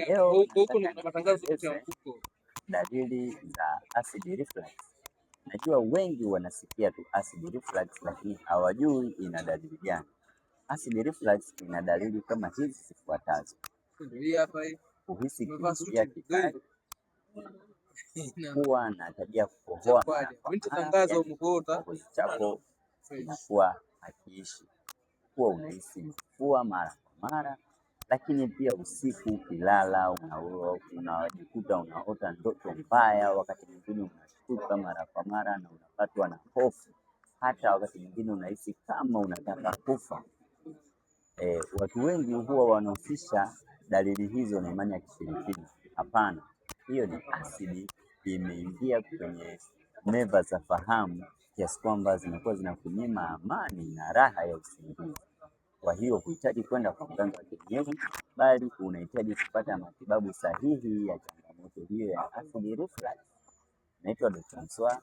Leo nataka nieleze dalili za acid reflux. Najua wengi wanasikia tu acid reflux lakini hawajui ina dalili gani. Acid reflux ina dalili kama hizi zifuatazo: kuhisi kujisikia kikali, kuwa na tabia kukohoa mara kwa mara, kikohozi chako kinakuwa hakiishi, kuwa unahisi mafua mara kwa mara, lakini pia usiku ukilala unajikuta unaota ndoto mbaya, wakati mwingine unashtuka mara kwa mara na unapatwa na hofu, hata wakati mwingine unahisi kama unataka kufa. Watu wengi huwa wanahusisha dalili hizo na imani ya kishirikina. Hapana, hiyo ni asidi imeingia kwenye neva za fahamu kiasi kwamba zinakuwa zinakunyima amani na raha ya usingizi. Kwa hiyo huhitaji kwenda kwa mganga wa kienyeji, bali unahitaji kupata matibabu sahihi ya changamoto hiyo ya acid reflux. Naitwa Dr. Mswa.